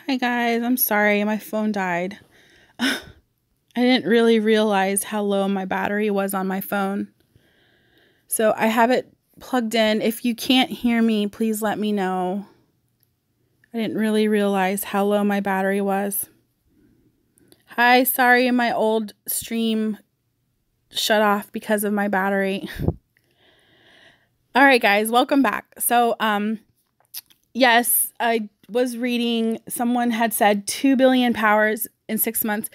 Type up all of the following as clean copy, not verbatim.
Hi guys, I'm sorry, my phone died. I didn't really realize how low my battery was on my phone. So I have it plugged in. If you can't hear me, please let me know. I didn't really realize how low my battery was. Hi, sorry my old stream shut off because of my battery. All right guys, welcome back. So yes, I was reading, someone had said 2 billion powers in 6 months.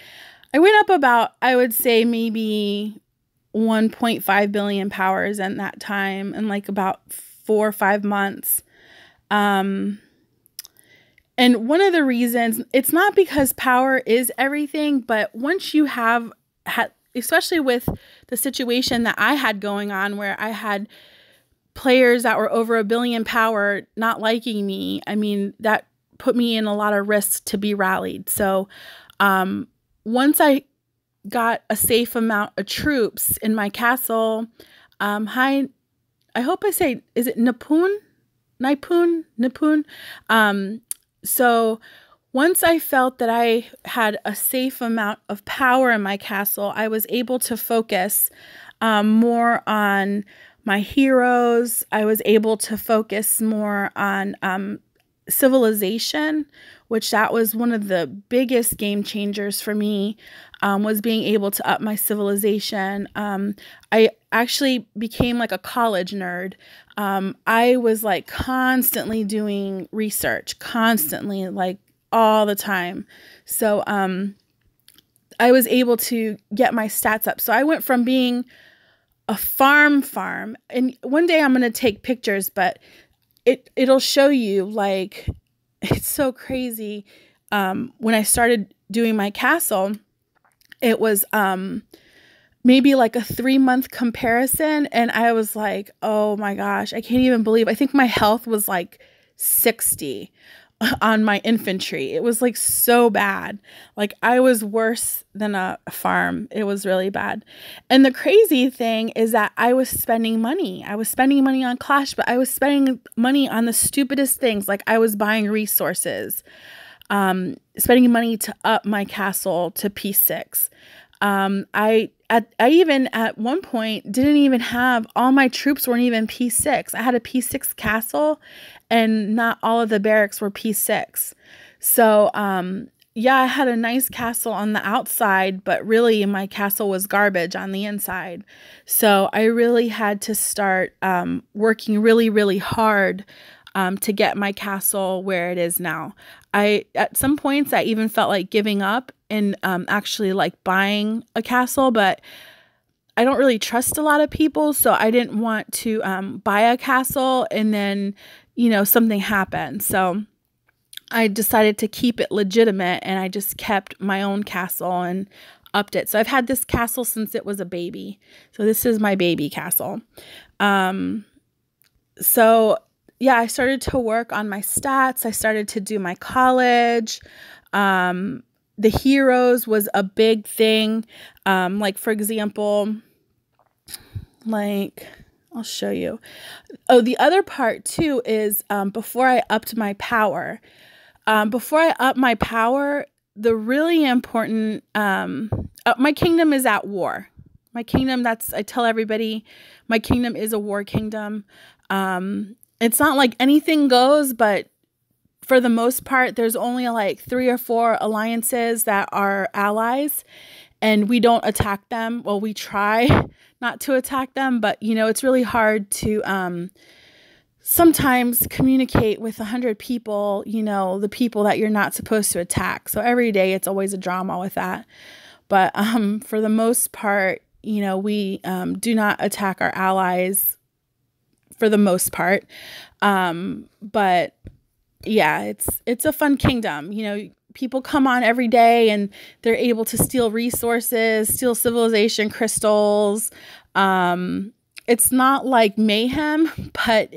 I went up about, I would say maybe 1.5 billion powers in that time, in like about 4 or 5 months. And one of the reasons, it's not because power is everything, but once you have had, especially with the situation that I had going on where I had players that were over 1 billion power not liking me, I mean, that put me in a lot of risks to be rallied. So once I got a safe amount of troops in my castle, hi, I hope I say, is it Nipun? Nipun? So once I felt that I had a safe amount of power in my castle, I was able to focus more on my heroes. I was able to focus more on civilization, which that was one of the biggest game changers for me, was being able to up my civilization. I actually became like a college nerd. I was like constantly doing research, constantly, like all the time. So I was able to get my stats up. So I went from being a farm, and one day I'm going to take pictures, but it'll show you, like, it's so crazy. When I started doing my castle, it was maybe like a 3-month comparison, and I was like, oh my gosh, I can't even believe, I think my health was like 60 on my infantry. It was like so bad. Like I was worse than a farm. It was really bad. And the crazy thing is that I was spending money. I was spending money on Clash, but I was spending money on the stupidest things. Like I was buying resources, spending money to up my castle to P6. I even at one point didn't even have, all my troops weren't even P6. I had a P6 castle and not all of the barracks were P6. So, yeah, I had a nice castle on the outside, but really my castle was garbage on the inside. So I really had to start working really, really hard to get my castle where it is now. At some points, I even felt like giving up and actually like buying a castle, but I don't really trust a lot of people, so I didn't want to buy a castle and then, something happened. So I decided to keep it legitimate, and I just kept my own castle and upped it. So I've had this castle since it was a baby. So this is my baby castle. So yeah, I started to work on my stats. I started to do my college. The heroes was a big thing. Like for example, like I'll show you. Oh, the other part too is before I upped my power. The really important, my kingdom is at war. My kingdom, I tell everybody, my kingdom is a war kingdom. It's not like anything goes, but for the most part, there's only like 3 or 4 alliances that are allies, and we don't attack them. Well, we try not to attack them, but it's really hard to sometimes communicate with 100 people, the people that you're not supposed to attack. So every day it's always a drama with that. But for the most part, we do not attack our allies for the most part. But yeah, it's a fun kingdom. People come on every day and they're able to steal resources, steal civilization crystals. It's not like mayhem, but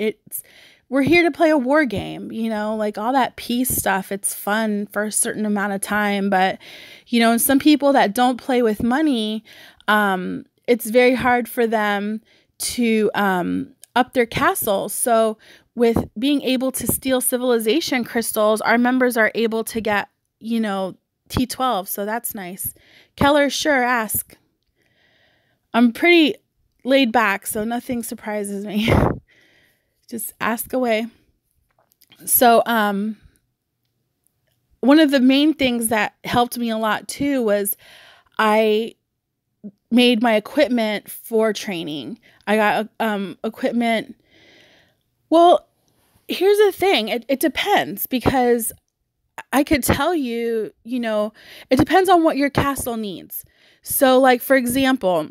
we're here to play a war game, like all that peace stuff. It's fun for a certain amount of time, but and some people that don't play with money, it's very hard for them to up their castles. So with being able to steal civilization crystals, our members are able to get, T12. So that's nice. Keller, sure, ask. I'm pretty laid back, so nothing surprises me. Just ask away. So, one of the main things that helped me a lot too was I made my equipment for training. I got equipment. Well, here's the thing. It depends, because I could tell you, it depends on what your castle needs. So like, for example,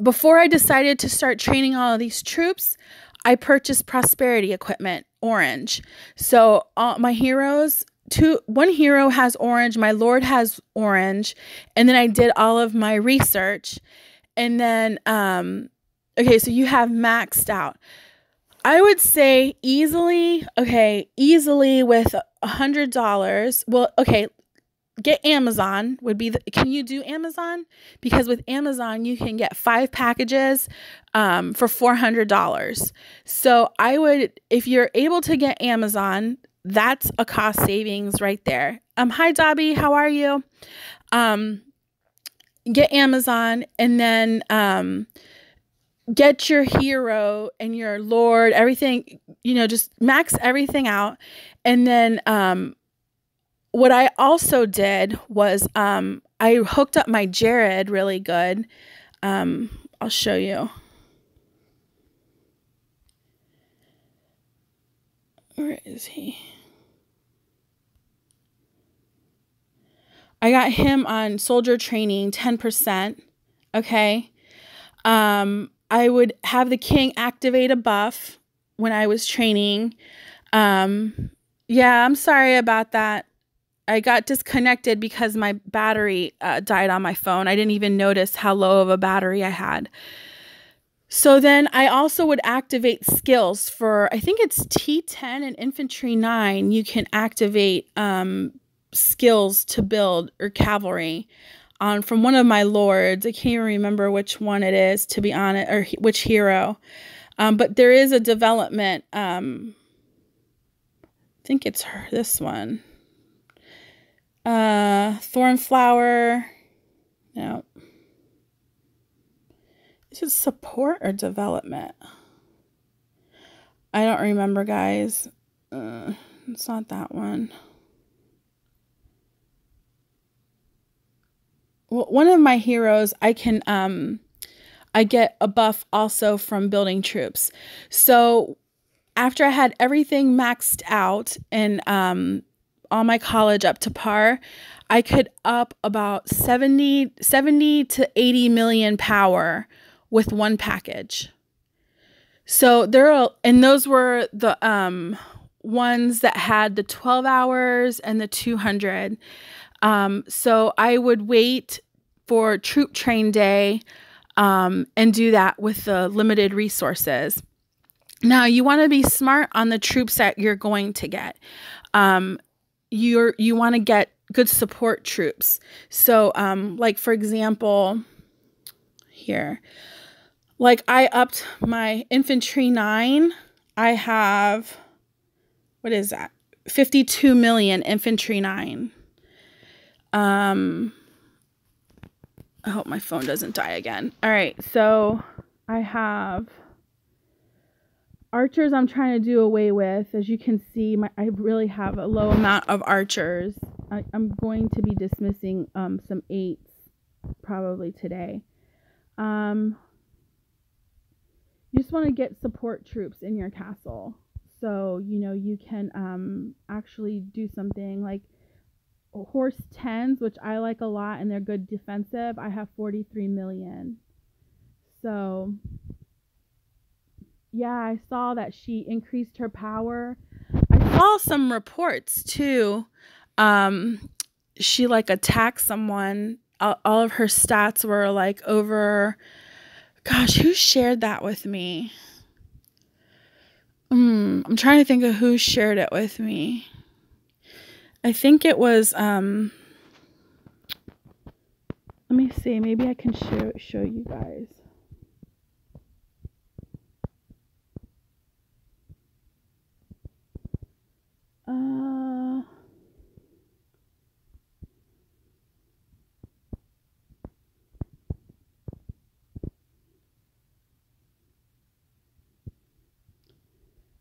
before I decided to start training all of these troops, I purchased prosperity equipment, orange. So my heroes, one hero has orange, my lord has orange, and then I did all of my research. And then, okay, so you have maxed out. I would say easily with $100. Well, okay, get Amazon would be can you do Amazon? Because with Amazon, you can get 5 packages for $400. So I would, if you're able to get Amazon, that's a cost savings right there. Hi, Dobby, how are you? Get Amazon, and then get your hero and your lord, everything, just max everything out. And then what I also did was I hooked up my Jared really good. I'll show you. Where is he? I got him on soldier training 10%. Okay. I would have the king activate a buff when I was training. Yeah, I'm sorry about that. I got disconnected because my battery died on my phone. I didn't even notice how low of a battery I had. So then I also would activate skills for, I think it's T10 and Infantry 9. You can activate skills to build, or cavalry, from one of my lords. I can't even remember which one it is, to be honest, or which hero. But there is a development. I think it's this one. Thornflower. No. Is it support or development? I don't remember, guys. It's not that one. Well, one of my heroes, I get a buff also from building troops. So after I had everything maxed out and all my college up to par, I could up about 70 to 80 million power with one package. So and those were the ones that had the 12 hours and the 200. So I would wait for troop train day and do that with the limited resources. Now, you want to be smart on the troops that you're going to get. You want to get good support troops. So, like, for example, here, like, I upped my Infantry 9. I have, what is that? 52 million Infantry 9. I hope my phone doesn't die again. All right, so I have archers I'm trying to do away with. As you can see, I really have a low amount of archers. I'm going to be dismissing some 8s probably today. You just want to get support troops in your castle. So, you can actually do something like horse 10s, which I like a lot, and they're good defensive. I have 43 million. So, yeah, I saw that she increased her power. I saw some reports too. She like attacked someone. All of her stats were like over. Gosh, who shared that with me? I'm trying to think of who shared it with me. I think it was, let me see, maybe I can show you guys.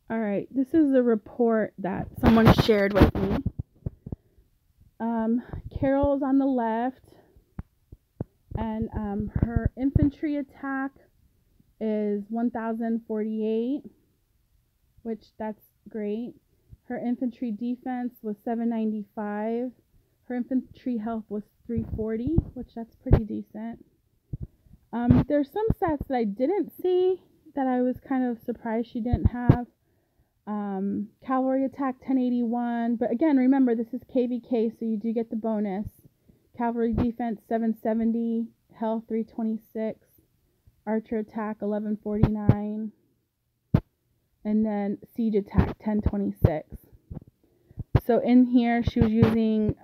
All right, this is a report that someone shared with me. Carol's on the left, and her infantry attack is 1,048, which that's great. Her infantry defense was 795. Her infantry health was 340, which that's pretty decent. There's some stats that I didn't see that I was kind of surprised she didn't have. Cavalry attack 1081, but again, remember this is KVK, so you do get the bonus. Cavalry defense 770, health 326, archer attack 1149, and then siege attack 1026. So in here she was using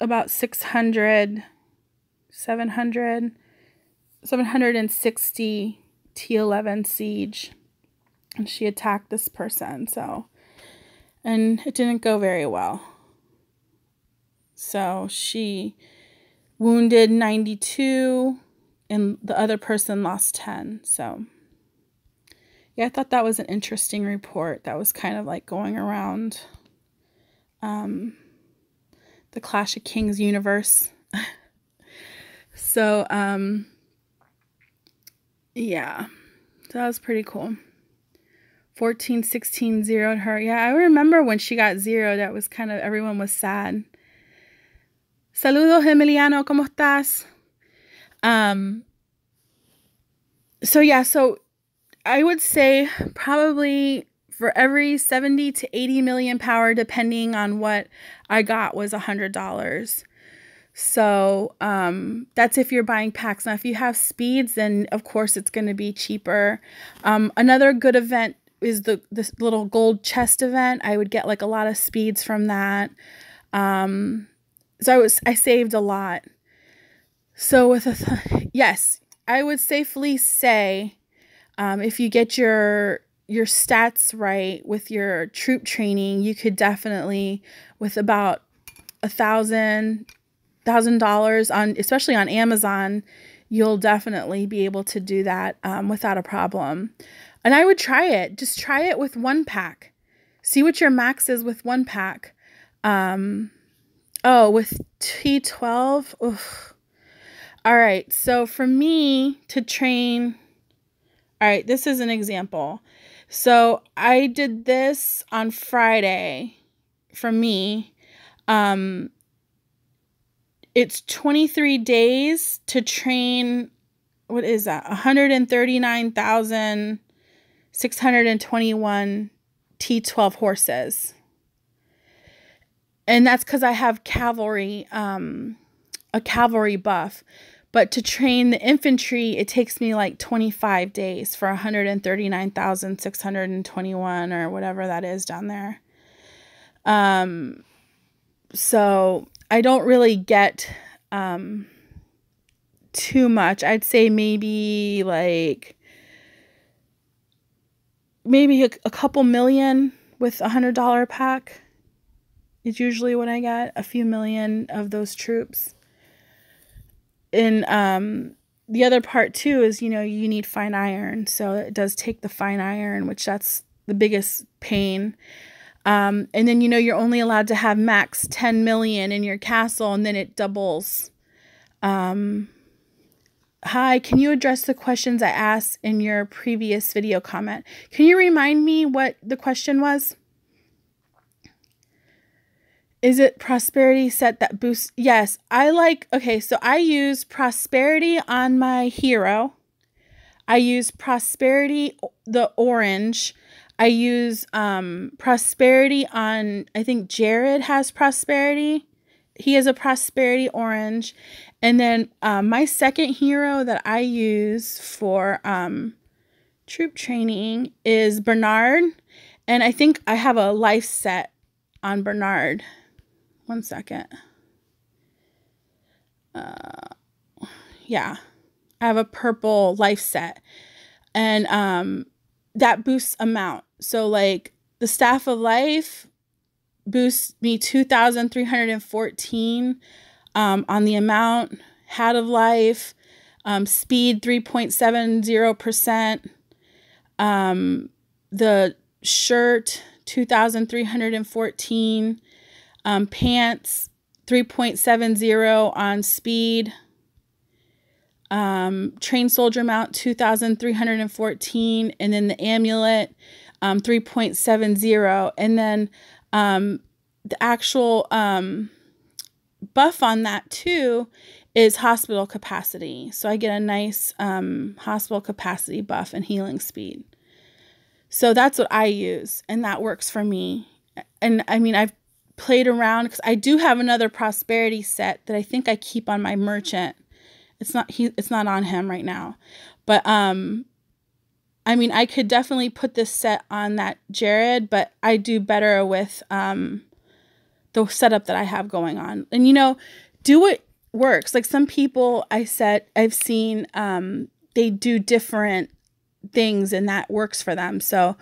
about 760 T11 siege. And she attacked this person, and it didn't go very well. So she wounded 92, and the other person lost 10. So, yeah, I thought that was an interesting report that was kind of like going around the Clash of Kings universe. So, yeah, so that was pretty cool. 14, 16, zeroed her. Yeah, I remember when she got zeroed, that was kind of, everyone was sad. Saludos, Emiliano, ¿cómo estás? So yeah, so I would say probably for every 70 to 80 million power, depending on what I got, was $100. So that's if you're buying packs. Now, if you have speeds, then of course it's going to be cheaper. Another good event is this little gold chest event. I would get like a lot of speeds from that. So I saved a lot. So with yes, I would safely say if you get your stats right with your troop training, you could definitely, with about $1,000 on, especially on Amazon, you'll definitely be able to do that without a problem. And I would try it. Just try it with one pack. See what your max is with one pack. With T12. Oof. All right. So for me to train, all right, this is an example. So I did this on Friday for me. It's 23 days to train. What is that? 139,621 T12 horses. And that's because I have cavalry, a cavalry buff. But to train the infantry, it takes me like 25 days for 139,621 or whatever that is down there. So I don't really get too much. I'd say maybe a couple million with $100 pack is usually what I get. A few million of those troops. And the other part too is, you need fine iron. So it does take the fine iron, which that's the biggest pain. And then, you're only allowed to have max 10 million in your castle, and then it doubles. Hi, can you address the questions I asked in your previous video comment? Can you remind me what the question was? Is it prosperity set that boosts? Yes, so I use prosperity on my hero. I use prosperity, the orange. I use prosperity on, I think Jared has prosperity. He has a prosperity orange. And then my second hero that I use for troop training is Bernard. And I think I have a life set on Bernard. One second. Yeah, I have a purple life set. And that boosts amount. So like the Staff of Life boosts me 2,314 on the amount. Hat of Life, speed 3.70%. The shirt, 2,314. Pants, 3.70 on speed. Trained soldier mount, 2,314. And then the amulet, 3.70. And then the actual buff on that too is hospital capacity. So I get a nice hospital capacity buff and healing speed. So that's what I use, and that works for me. And I mean, I've played around because I do have another prosperity set that I think I keep on my merchant. It's not on him right now. But I mean, I could definitely put this set on that Jared, but I do better with the setup that I have going on. And, you know, do what works. Like some people I've seen, they do different things and that works for them. So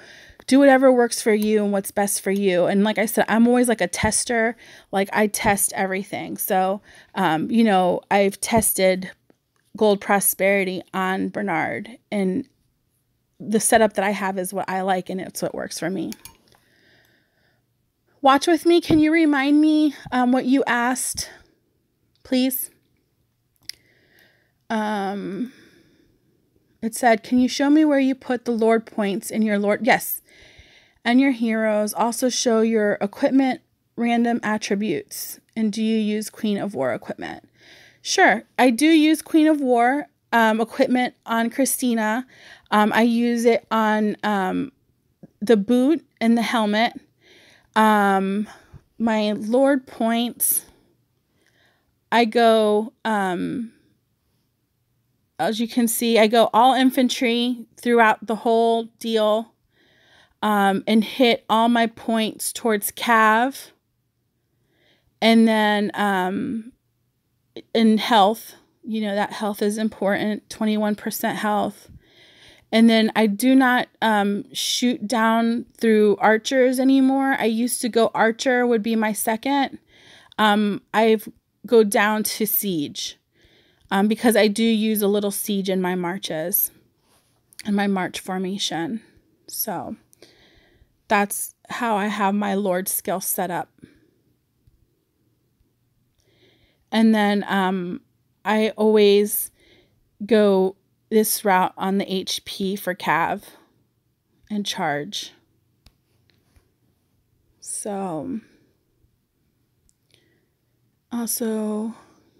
do whatever works for you and what's best for you. And like I said, I'm always like a tester. Like I test everything. So, you know, I've tested Gold Prosperity on Bernard, and the setup that I have is what I like, and it's what works for me. Watch with me. Can you remind me what you asked, please? It said, can you show me where you put the Lord points in your Lord? Yes. And your heroes. Also show your equipment random attributes. And do you use Queen of War equipment? Sure. I do use Queen of War equipment on Christina. I use it on the boot and the helmet. My Lord points, I go, as you can see, I go all infantry throughout the whole deal, and hit all my points towards Cav. And then in health, you know, that health is important, 21% health. And then I do not shoot down through archers anymore. I used to go archer would be my second. I've go down to siege because I do use a little siege in my marches and my march formation. So that's how I have my Lord skill set up. And then I always go this route on the HP for Cav and charge. So also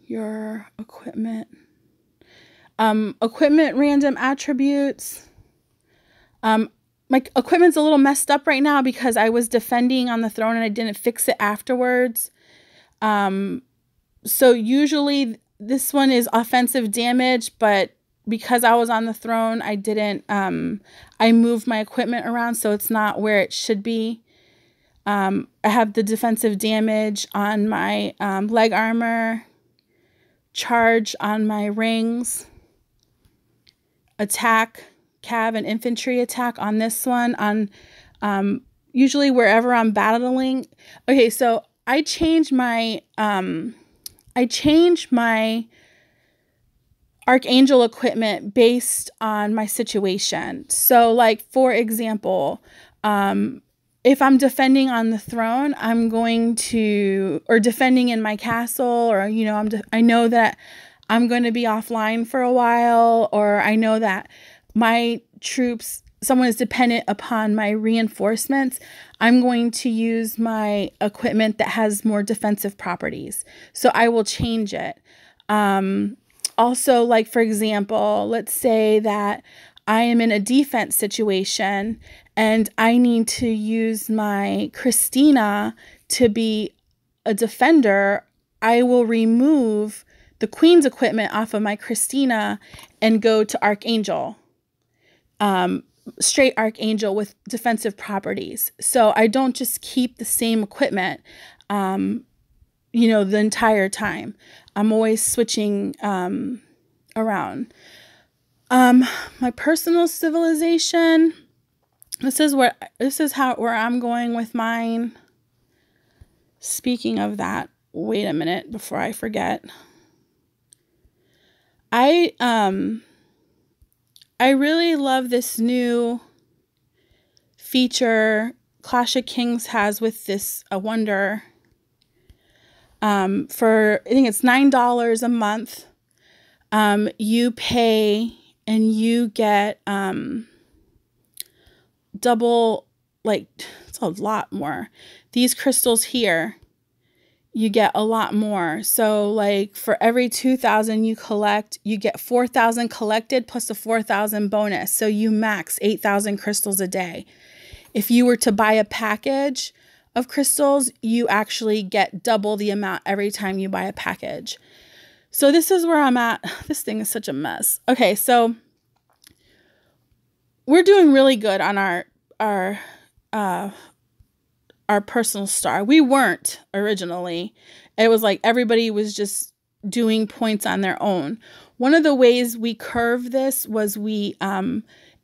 your equipment. Equipment random attributes. My equipment's a little messed up right now because I was defending on the throne and I didn't fix it afterwards. So usually this one is offensive damage, but because I was on the throne, I didn't, I moved my equipment around so it's not where it should be. I have the defensive damage on my leg armor, charge on my rings, attack, cav and infantry attack on this one, on usually wherever I'm battling. Okay, so I changed my Archangel equipment based on my situation. So like, for example, if I'm defending on the throne, I'm going to, or defending in my castle, or, you know, I know that I'm going to be offline for a while, or I know that my troops, someone is dependent upon my reinforcements, I'm going to use my equipment that has more defensive properties. So I will change it. Also, like, for example, let's say that I am in a defense situation and I need to use my Christina to be a defender. I will remove the Queen's equipment off of my Christina and go to Archangel. Straight Archangel with defensive properties. So I don't just keep the same equipment, you know, the entire time. I'm always switching around. My personal civilization. This is where I'm going with mine. Speaking of that, wait a minute before I forget. I really love this new feature Clash of Kings has with this wonder. For, I think it's $9 a month. You pay and you get double, like, it's a lot more. These crystals here, you get a lot more. So like for every 2,000 you collect, you get 4,000 collected plus a 4,000 bonus. So you max 8,000 crystals a day. If you were to buy a package of crystals, you actually get double the amount every time you buy a package. So this is where I'm at. This thing is such a mess. Okay, so we're doing really good on our personal star. We weren't originally. It was like everybody was just doing points on their own. One of the ways we curved this was we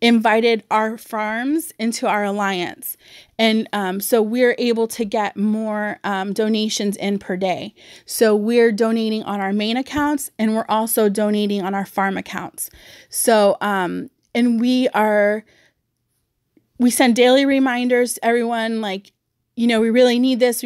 invited our farms into our alliance. And so we're able to get more donations in per day. So we're donating on our main accounts and we're also donating on our farm accounts. So, and we send daily reminders to everyone, like, you know, we really need this,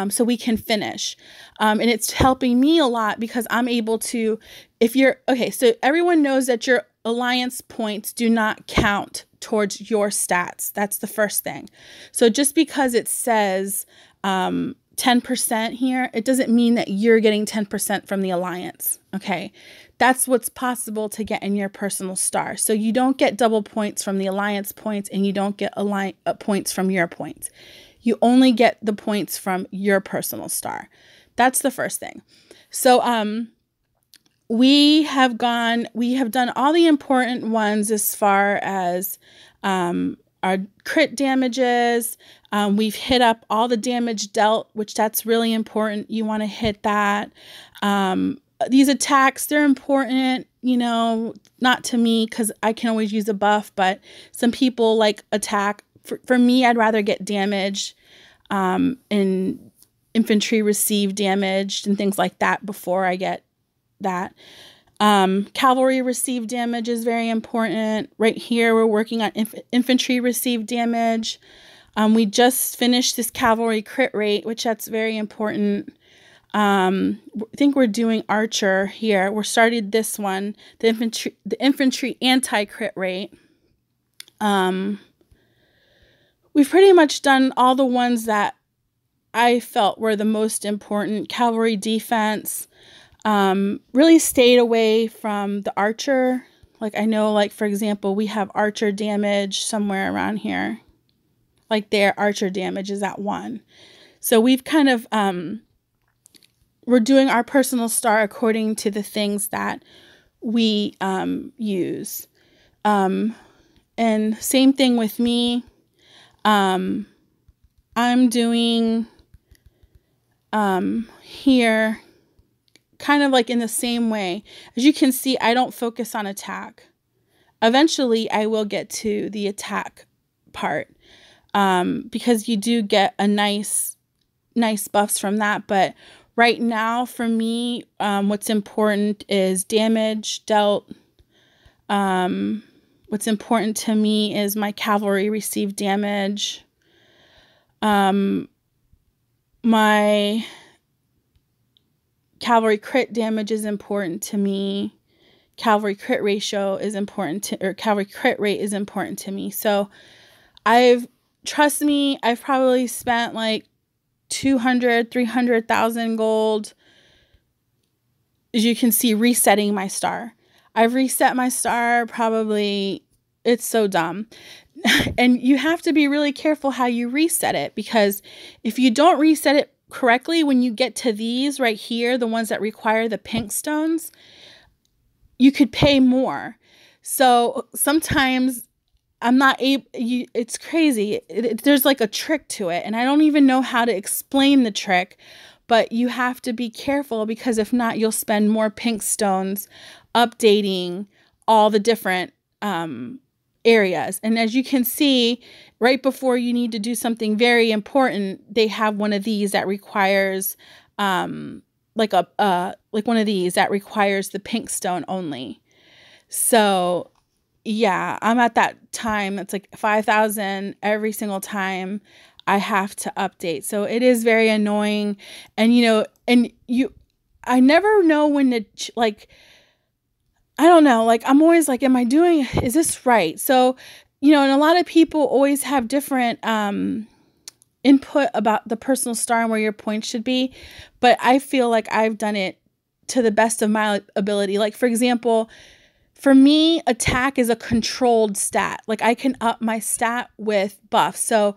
so we can finish. And it's helping me a lot because I'm able to, so everyone knows that your alliance points do not count towards your stats. That's the first thing. So just because it says 10% here, it doesn't mean that you're getting 10% from the alliance. Okay. That's what's possible to get in your personal star. So you don't get double points from the alliance points and you don't get points from your points. You only get the points from your personal star. That's the first thing. So we have done all the important ones as far as our crit damages. We've hit up all the damage dealt, which that's really important. You want to hit that. These attacks, they're important, you know, not to me because I can always use a buff, but some people like attack. For me, I'd rather get damage and infantry receive damaged and things like that before I get that. Cavalry receive damage is very important. Right here, we're working on infantry receive damage. We just finished this cavalry crit rate, which that's very important. I think we're doing archer here. We're started this one, the infantry anti-crit rate. We've pretty much done all the ones that I felt were the most important. Cavalry defense, really stayed away from the archer. Like I know, like for example, we have archer damage somewhere around here. Like their archer damage is at 1. So we've kind of, we're doing our personal star according to the things that we use. And same thing with me. I'm doing here kind of like in the same way. As you can see, I don't focus on attack. Eventually, I will get to the attack part because you do get a nice buffs from that. But right now, for me, what's important is damage dealt. What's important to me is my cavalry receive damage. My cavalry crit damage is important to me. Cavalry crit ratio is important to, or cavalry crit rate is important to me. So trust me, I've probably spent like 200, 300,000 gold. As you can see, resetting my star. I've reset my star probably, it's so dumb. And you have to be really careful how you reset it, because if you don't reset it correctly, when you get to these right here, the ones that require the pink stones, you could pay more. So sometimes I'm not able, it's crazy. There's like a trick to it, and I don't even know how to explain the trick, but you have to be careful, because if not, you'll spend more pink stones updating all the different areas. And as you can see, right before you need to do something very important, they have one of these that requires like one of these that requires the pink stone only. So yeah, I'm at that time. It's like 5,000 every single time I have to update. So it is very annoying. And, I never know when to, like, I don't know, like, I'm always like, is this right? So, and a lot of people always have different, input about the personal star and where your points should be. But I feel like I've done it to the best of my ability. Like, for example, for me, attack is a controlled stat. Like, I can up my stat with buff. So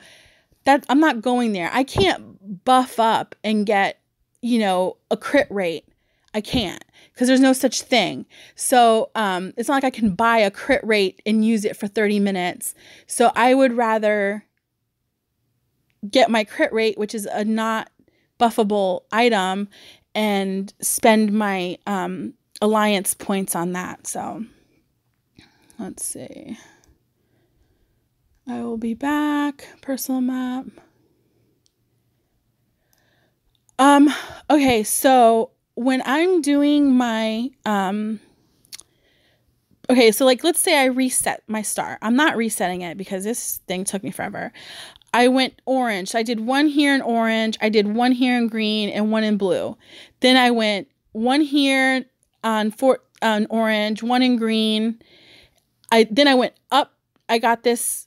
that I'm not going there. I can't buff up and get, a crit rate. I can't, because there's no such thing. So it's not like I can buy a crit rate and use it for 30 minutes. So I would rather get my crit rate, which is a not buffable item, and spend my alliance points on that. So let's see. I will be back. Personal map. Okay, so when I'm doing my okay, so like, let's say I reset my star. I'm not resetting it because this thing took me forever. I went orange. I did one here in orange. I did one here in green and one in blue. Then I went one here on orange, one in green. Then I went up. I got this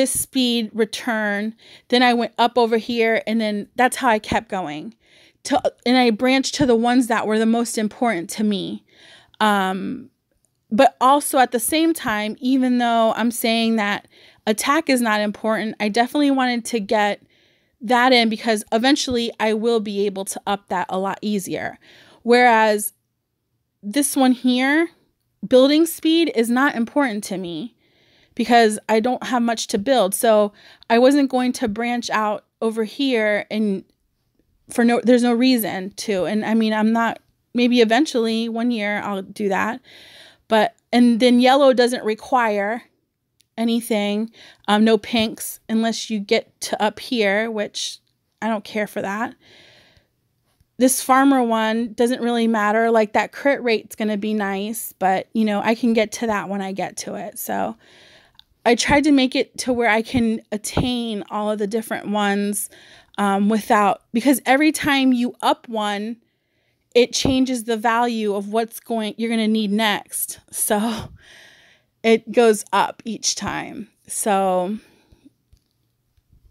speed return. Then I went up over here, and then that's how I kept going. And I branched to the ones that were the most important to me. But also at the same time, even though I'm saying that attack is not important, I definitely wanted to get that in because eventually I will be able to up that a lot easier. Whereas this one here, building speed, is not important to me because I don't have much to build. So I wasn't going to branch out over here and there's no reason to. And I mean, maybe eventually one year I'll do that. And then yellow doesn't require anything, no pinks, unless you get to up here, which I don't care for that. This farmer one doesn't really matter. Like, that crit rate's going to be nice, but I can get to that when I get to it. So I tried to make it to where I can attain all of the different ones because every time you up one, it changes the value of you're going to need next. So it goes up each time. So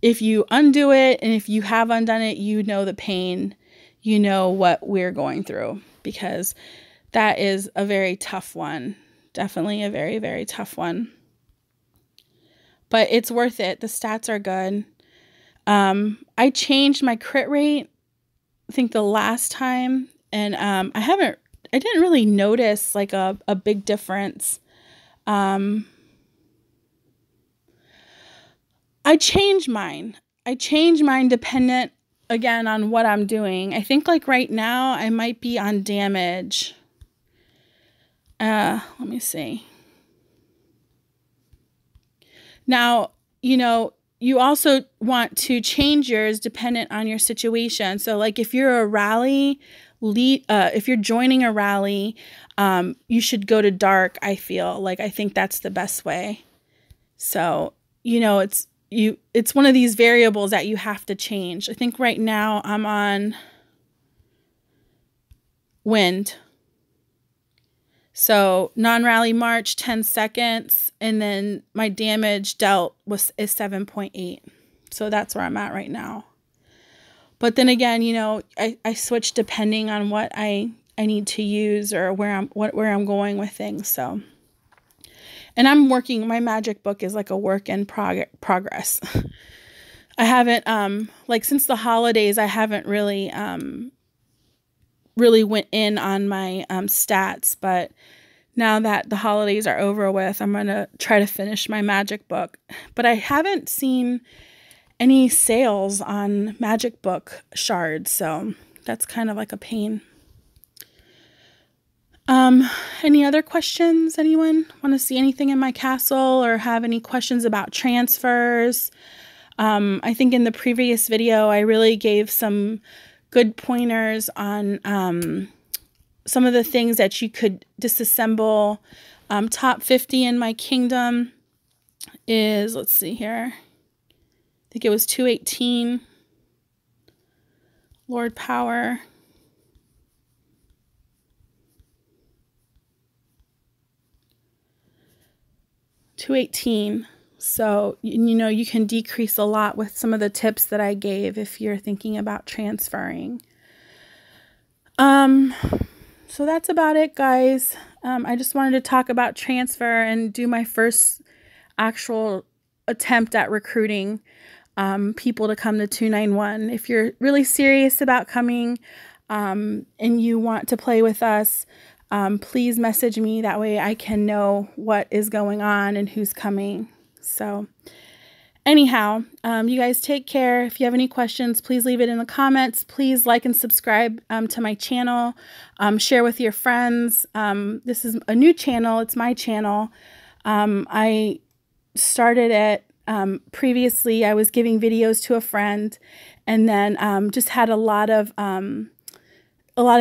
if you undo it, and if you have undone it, you know the pain, you know what we're going through, because that is a very tough one. Definitely a very, very tough one. But it's worth it. The stats are good. I changed my crit rate, I think the last time, and I didn't really notice like a big difference. I changed mine. Dependent, again, on what I'm doing. I think like right now I might be on damage. Let me see. Now, you also want to change yours dependent on your situation. So like if you're a rally lead, if you're joining a rally, you should go to dark. I think that's the best way. So, it's one of these variables that you have to change. I think right now I'm on wind. So non-rally march, 10 seconds. And then my damage dealt is 7.8. So that's where I'm at right now. But then again, I switch depending on what I need to use or where I'm going with things. So, and my magic book is like a work in progress. I haven't, since the holidays, I haven't really went in on my stats, but now that the holidays are over with, I'm going to try to finish my magic book. But I haven't seen any sales on magic book shards, so that's kind of like a pain. Any other questions? Anyone want to see anything in my castle or have any questions about transfers? I think in the previous video, I really gave some good pointers on some of the things that you could disassemble Top 50 in my kingdom is, let's see here, I think it was 218. Lord Power. $218. So, you know, you can decrease a lot with some of the tips that I gave if you're thinking about transferring. So that's about it, guys. I just wanted to talk about transfer and do my first actual attempt at recruiting people to come to 291. If you're really serious about coming and you want to play with us, please message me. That way I can know what is going on and who's coming. So anyhow, you guys take care. If you have any questions, please leave it in the comments. Please like and subscribe to my channel. Share with your friends. This is a new channel. It's my channel. I started it previously. I was giving videos to a friend, and then just had a lot of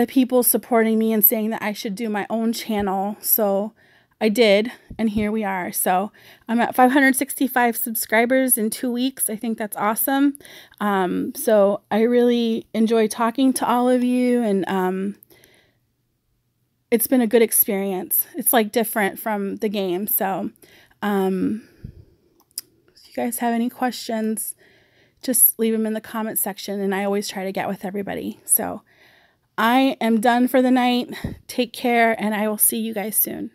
people supporting me and saying that I should do my own channel. So I did, and here we are. So I'm at 565 subscribers in 2 weeks. I think that's awesome. So I really enjoy talking to all of you, and it's been a good experience. It's like different from the game. So if you guys have any questions, just leave them in the comment section, and I always try to get with everybody. So I am done for the night. Take care, and I will see you guys soon.